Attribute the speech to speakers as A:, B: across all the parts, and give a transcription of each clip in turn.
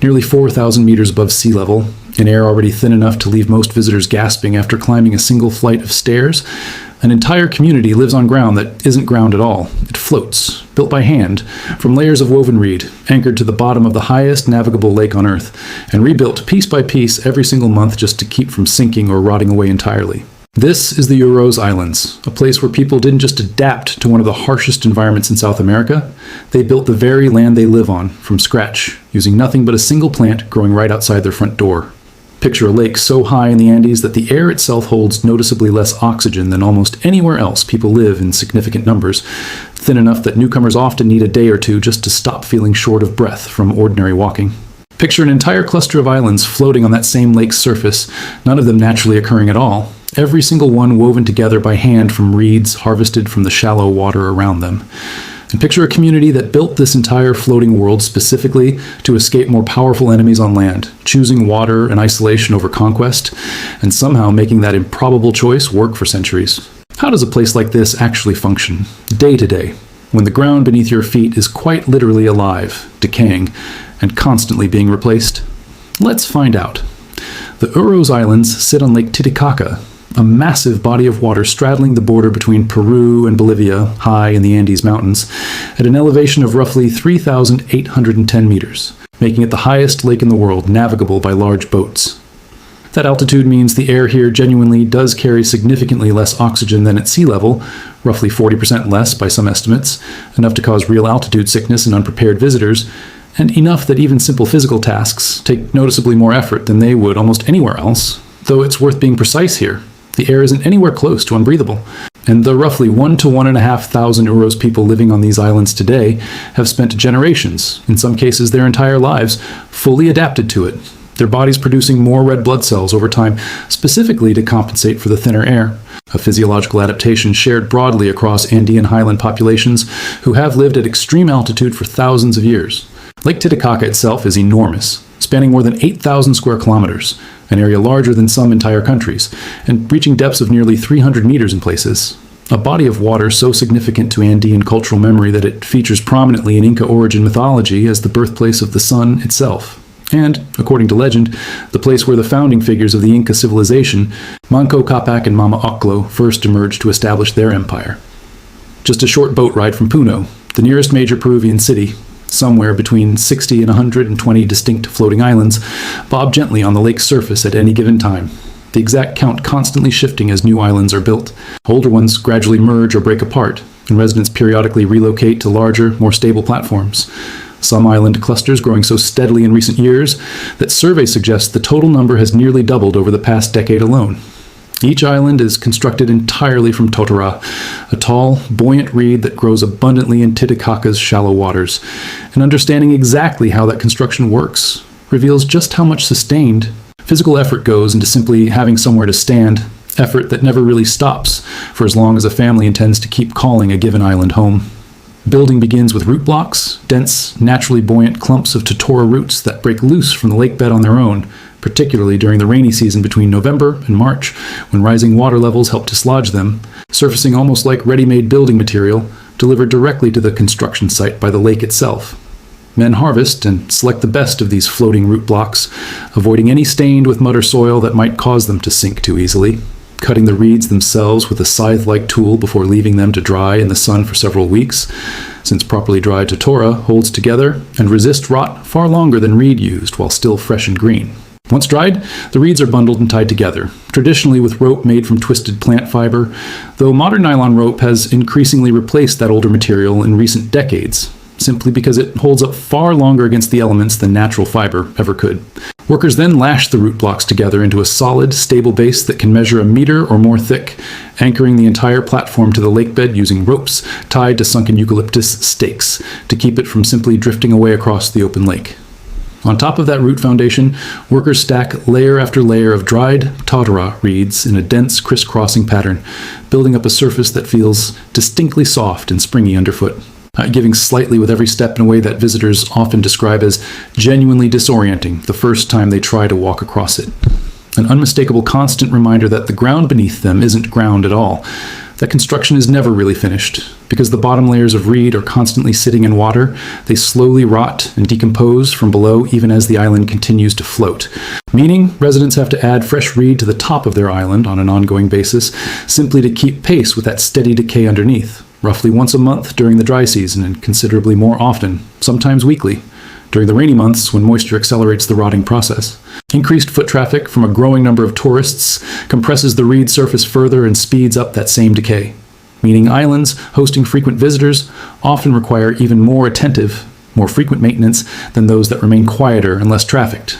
A: nearly 4,000 meters above sea level, in air already thin enough to leave most visitors gasping after climbing a single flight of stairs. An entire community lives on ground that isn't ground at all. It floats, built by hand, from layers of woven reed, anchored to the bottom of the highest navigable lake on Earth, and rebuilt piece by piece every single month just to keep from sinking or rotting away entirely. This is the Uros Islands, a place where people didn't just adapt to one of the harshest environments in South America, they built the very land they live on from scratch, using nothing but a single plant growing right outside their front door. Picture a lake so high in the Andes that the air itself holds noticeably less oxygen than almost anywhere else people live in significant numbers, thin enough that newcomers often need a day or two just to stop feeling short of breath from ordinary walking. Picture an entire cluster of islands floating on that same lake's surface, none of them naturally occurring at all, every single one woven together by hand from reeds harvested from the shallow water around them. And picture a community that built this entire floating world specifically to escape more powerful enemies on land, choosing water and isolation over conquest, and somehow making that improbable choice work for centuries. How does a place like this actually function, day to day, when the ground beneath your feet is quite literally alive, decaying, and constantly being replaced? Let's find out. The Uros Islands sit on Lake Titicaca, a massive body of water straddling the border between Peru and Bolivia, high in the Andes Mountains, at an elevation of roughly 3,810 meters, making it the highest lake in the world navigable by large boats. That altitude means the air here genuinely does carry significantly less oxygen than at sea level, roughly 40% less by some estimates, enough to cause real altitude sickness in unprepared visitors, and enough that even simple physical tasks take noticeably more effort than they would almost anywhere else, though it's worth being precise here. The air isn't anywhere close to unbreathable, and the roughly 1 to 1,500 Uros people living on these islands today have spent generations, in some cases their entire lives, fully adapted to it, their bodies producing more red blood cells over time, specifically to compensate for the thinner air, a physiological adaptation shared broadly across Andean highland populations who have lived at extreme altitude for thousands of years. Lake Titicaca itself is enormous, spanning more than 8,000 square kilometers, an area larger than some entire countries, and reaching depths of nearly 300 meters in places. A body of water so significant to Andean cultural memory that it features prominently in Inca origin mythology as the birthplace of the sun itself. And, according to legend, the place where the founding figures of the Inca civilization, Manco Capac and Mama Oclo, first emerged to establish their empire. Just a short boat ride from Puno, the nearest major Peruvian city, somewhere between 60 and 120 distinct floating islands, bob gently on the lake's surface at any given time, the exact count constantly shifting as new islands are built. Older ones gradually merge or break apart, and residents periodically relocate to larger, more stable platforms. Some island clusters growing so steadily in recent years that surveys suggest the total number has nearly doubled over the past decade alone. Each island is constructed entirely from totora, a tall, buoyant reed that grows abundantly in Titicaca's shallow waters. And understanding exactly how that construction works reveals just how much sustained physical effort goes into simply having somewhere to stand, effort that never really stops for as long as a family intends to keep calling a given island home. Building begins with root blocks, dense, naturally buoyant clumps of totora roots that break loose from the lake bed on their own, particularly during the rainy season between November and March, when rising water levels help dislodge them, surfacing almost like ready-made building material, delivered directly to the construction site by the lake itself. Men harvest and select the best of these floating root blocks, avoiding any stained with mud or soil that might cause them to sink too easily, cutting the reeds themselves with a scythe-like tool before leaving them to dry in the sun for several weeks, since properly dried totora holds together and resists rot far longer than reed used while still fresh and green. Once dried, the reeds are bundled and tied together, traditionally with rope made from twisted plant fiber, though modern nylon rope has increasingly replaced that older material in recent decades, simply because it holds up far longer against the elements than natural fiber ever could. Workers then lash the root blocks together into a solid, stable base that can measure a meter or more thick, anchoring the entire platform to the lake bed using ropes tied to sunken eucalyptus stakes to keep it from simply drifting away across the open lake. On top of that root foundation, workers stack layer after layer of dried totora reeds in a dense, crisscrossing pattern, building up a surface that feels distinctly soft and springy underfoot, giving slightly with every step in a way that visitors often describe as genuinely disorienting the first time they try to walk across it. An unmistakable constant reminder that the ground beneath them isn't ground at all. That construction is never really finished. Because the bottom layers of reed are constantly sitting in water, they slowly rot and decompose from below even as the island continues to float. Meaning, residents have to add fresh reed to the top of their island on an ongoing basis, simply to keep pace with that steady decay underneath, roughly once a month during the dry season and considerably more often, sometimes weekly, during the rainy months when moisture accelerates the rotting process. Increased foot traffic from a growing number of tourists compresses the reed surface further and speeds up that same decay, meaning islands hosting frequent visitors often require even more attentive, more frequent maintenance than those that remain quieter and less trafficked.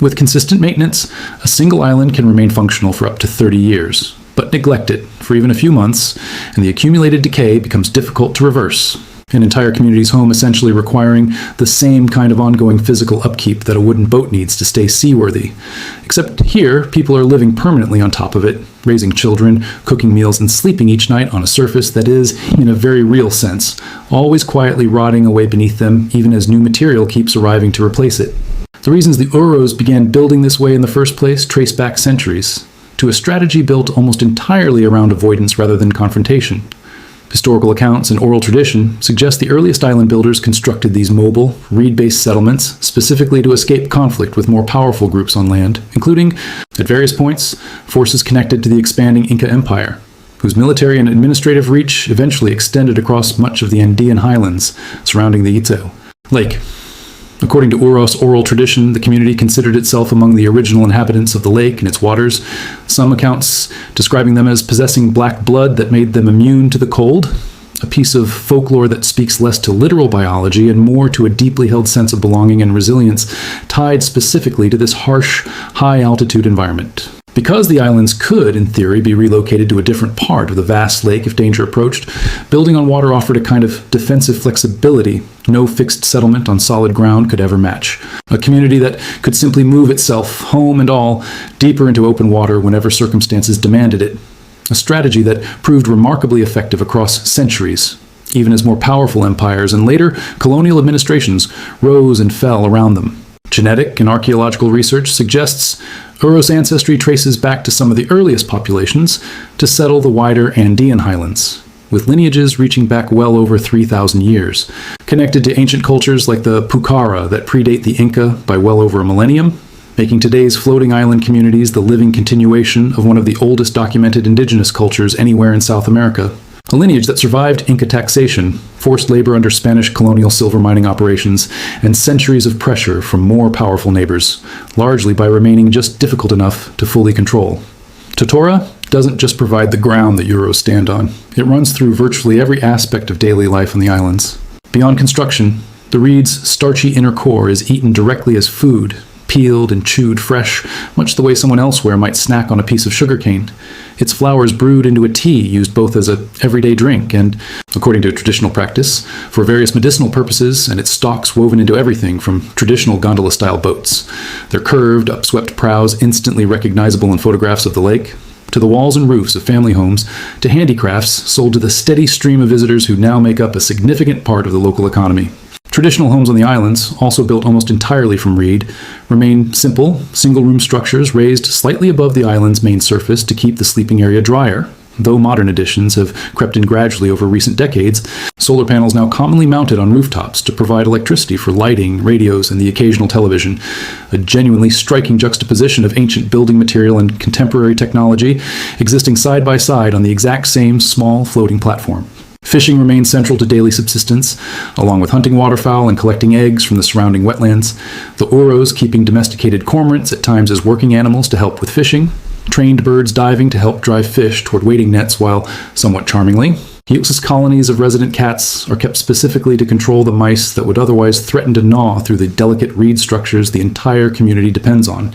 A: With consistent maintenance, a single island can remain functional for up to 30 years, but neglected for even a few months, and the accumulated decay becomes difficult to reverse. An entire community's home essentially requiring the same kind of ongoing physical upkeep that a wooden boat needs to stay seaworthy. Except here, people are living permanently on top of it, raising children, cooking meals, and sleeping each night on a surface that is, in a very real sense, always quietly rotting away beneath them, even as new material keeps arriving to replace it. The reasons the Uros began building this way in the first place trace back centuries, to a strategy built almost entirely around avoidance rather than confrontation. Historical accounts and oral tradition suggest the earliest island builders constructed these mobile, reed-based settlements specifically to escape conflict with more powerful groups on land, including, at various points, forces connected to the expanding Inca Empire, whose military and administrative reach eventually extended across much of the Andean highlands surrounding the Ito Lake. According to Uros oral tradition, the community considered itself among the original inhabitants of the lake and its waters, some accounts describing them as possessing black blood that made them immune to the cold, a piece of folklore that speaks less to literal biology and more to a deeply held sense of belonging and resilience tied specifically to this harsh, high-altitude environment. Because the islands could, in theory, be relocated to a different part of the vast lake if danger approached, building on water offered a kind of defensive flexibility no fixed settlement on solid ground could ever match. A community that could simply move itself, home and all, deeper into open water whenever circumstances demanded it. A strategy that proved remarkably effective across centuries, even as more powerful empires and later colonial administrations rose and fell around them. Genetic and archaeological research suggests Uros ancestry traces back to some of the earliest populations to settle the wider Andean highlands, with lineages reaching back well over 3,000 years, connected to ancient cultures like the Pucara that predate the Inca by well over a millennium, making today's floating island communities the living continuation of one of the oldest documented indigenous cultures anywhere in South America. A lineage that survived Inca taxation, forced labor under Spanish colonial silver mining operations, and centuries of pressure from more powerful neighbors, largely by remaining just difficult enough to fully control. Totora doesn't just provide the ground that Uros stand on. It runs through virtually every aspect of daily life on the islands. Beyond construction, the reed's starchy inner core is eaten directly as food, peeled and chewed fresh, much the way someone elsewhere might snack on a piece of sugarcane. Its flowers brewed into a tea used both as an everyday drink and, according to traditional practice, for various medicinal purposes, and its stalks woven into everything from traditional gondola-style boats, their curved, upswept prows instantly recognizable in photographs of the lake, to the walls and roofs of family homes, to handicrafts sold to the steady stream of visitors who now make up a significant part of the local economy. Traditional homes on the islands, also built almost entirely from reed, remain simple, single-room structures raised slightly above the island's main surface to keep the sleeping area drier. Though modern additions have crept in gradually over recent decades, solar panels now commonly mounted on rooftops to provide electricity for lighting, radios, and the occasional television. A genuinely striking juxtaposition of ancient building material and contemporary technology existing side by side on the exact same small floating platform. Fishing remains central to daily subsistence, along with hunting waterfowl and collecting eggs from the surrounding wetlands, the Uros keeping domesticated cormorants at times as working animals to help with fishing, trained birds diving to help drive fish toward wading nets while, somewhat charmingly, useless colonies of resident cats are kept specifically to control the mice that would otherwise threaten to gnaw through the delicate reed structures the entire community depends on.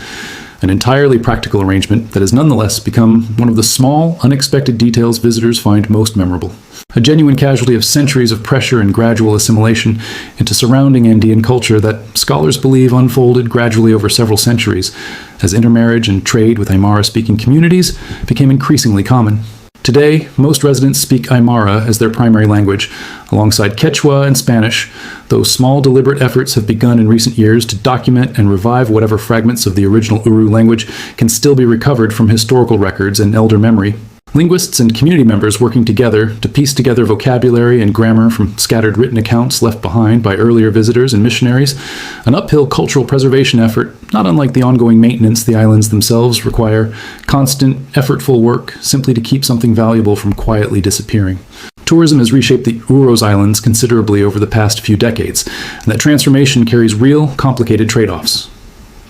A: An entirely practical arrangement that has nonetheless become one of the small, unexpected details visitors find most memorable. A genuine casualty of centuries of pressure and gradual assimilation into surrounding Andean culture that scholars believe unfolded gradually over several centuries as intermarriage and trade with Aymara-speaking communities became increasingly common. Today, most residents speak Aymara as their primary language, alongside Quechua and Spanish, though small deliberate efforts have begun in recent years to document and revive whatever fragments of the original Uru language can still be recovered from historical records and elder memory. Linguists and community members working together to piece together vocabulary and grammar from scattered written accounts left behind by earlier visitors and missionaries, an uphill cultural preservation effort, not unlike the ongoing maintenance the islands themselves require, constant, effortful work simply to keep something valuable from quietly disappearing. Tourism has reshaped the Uros Islands considerably over the past few decades, and that transformation carries real, complicated trade-offs.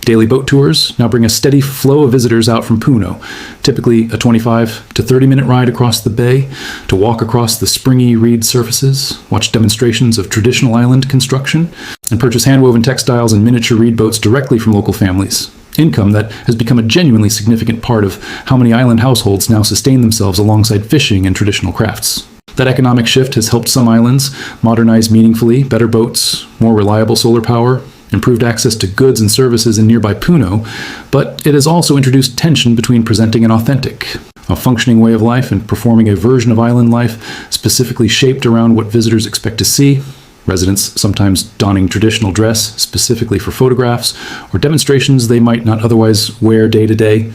A: Daily boat tours now bring a steady flow of visitors out from Puno, typically a 25 to 30-minute ride across the bay to walk across the springy reed surfaces, watch demonstrations of traditional island construction, and purchase hand-woven textiles and miniature reed boats directly from local families. Income that has become a genuinely significant part of how many island households now sustain themselves alongside fishing and traditional crafts. That economic shift has helped some islands modernize meaningfully, better boats, more reliable solar power, improved access to goods and services in nearby Puno, but it has also introduced tension between presenting an authentic, a functioning way of life and performing a version of island life specifically shaped around what visitors expect to see, residents sometimes donning traditional dress specifically for photographs or demonstrations they might not otherwise wear day to day.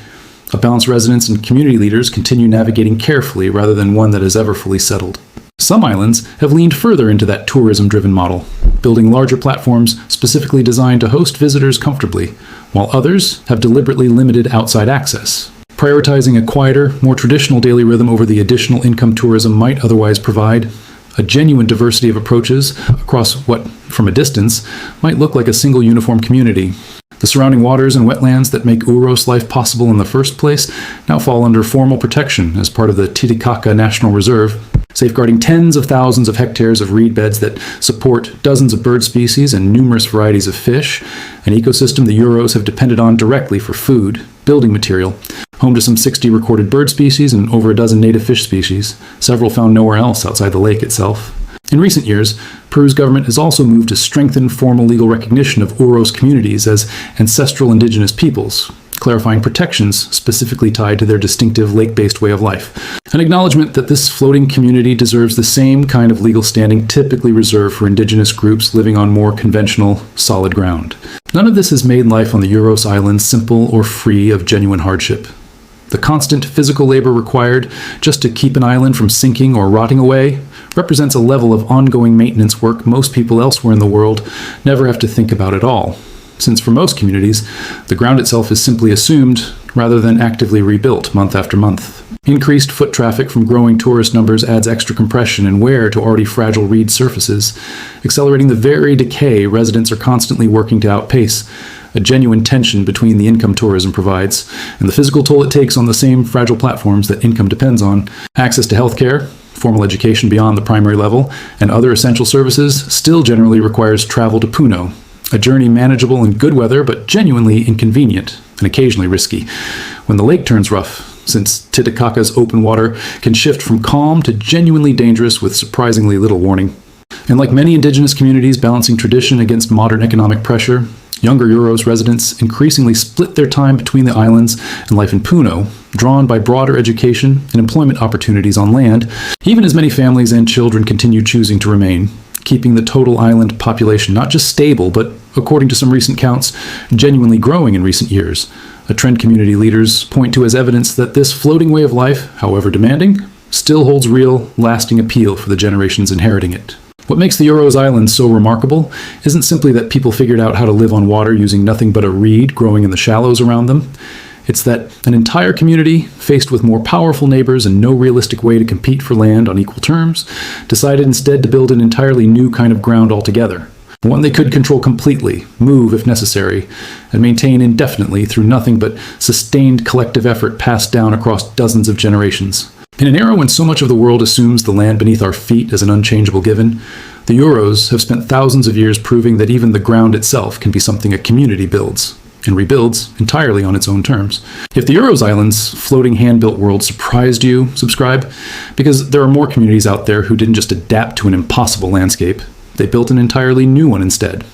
A: A balanced residents and community leaders continue navigating carefully rather than one that is ever fully settled. Some islands have leaned further into that tourism-driven model, building larger platforms specifically designed to host visitors comfortably, while others have deliberately limited outside access, prioritizing a quieter, more traditional daily rhythm over the additional income tourism might otherwise provide. A genuine diversity of approaches across what, from a distance, might look like a single uniform community. The surrounding waters and wetlands that make Uros life possible in the first place now fall under formal protection as part of the Titicaca National Reserve, safeguarding tens of thousands of hectares of reed beds that support dozens of bird species and numerous varieties of fish, an ecosystem the Uros have depended on directly for food, building material, home to some 60 recorded bird species and over a dozen native fish species, several found nowhere else outside the lake itself. In recent years, Peru's government has also moved to strengthen formal legal recognition of Uros communities as ancestral indigenous peoples, clarifying protections specifically tied to their distinctive lake-based way of life. An acknowledgement that this floating community deserves the same kind of legal standing typically reserved for indigenous groups living on more conventional, solid ground. None of this has made life on the Uros Islands simple or free of genuine hardship. The constant physical labor required just to keep an island from sinking or rotting away represents a level of ongoing maintenance work most people elsewhere in the world never have to think about at all, since for most communities, the ground itself is simply assumed rather than actively rebuilt month after month. Increased foot traffic from growing tourist numbers adds extra compression and wear to already fragile reed surfaces, accelerating the very decay residents are constantly working to outpace, a genuine tension between the income tourism provides and the physical toll it takes on the same fragile platforms that income depends on. Access to healthcare, formal education beyond the primary level, and other essential services still generally requires travel to Puno, a journey manageable in good weather but genuinely inconvenient and occasionally risky when the lake turns rough, since Titicaca's open water can shift from calm to genuinely dangerous with surprisingly little warning. And like many indigenous communities balancing tradition against modern economic pressure, younger Uros residents increasingly split their time between the islands and life in Puno, drawn by broader education and employment opportunities on land. Even as many families and children continue choosing to remain, keeping the total island population not just stable, but, according to some recent counts, genuinely growing in recent years, a trend community leaders point to as evidence that this floating way of life, however demanding, still holds real, lasting appeal for the generations inheriting it. What makes the Uros Islands so remarkable isn't simply that people figured out how to live on water using nothing but a reed growing in the shallows around them. It's that an entire community, faced with more powerful neighbors and no realistic way to compete for land on equal terms, decided instead to build an entirely new kind of ground altogether, one they could control completely, move if necessary, and maintain indefinitely through nothing but sustained collective effort passed down across dozens of generations. In an era when so much of the world assumes the land beneath our feet as an unchangeable given, the Uros have spent thousands of years proving that even the ground itself can be something a community builds, and rebuilds entirely on its own terms. If the Uros Islands' floating hand-built world surprised you, subscribe, because there are more communities out there who didn't just adapt to an impossible landscape, they built an entirely new one instead.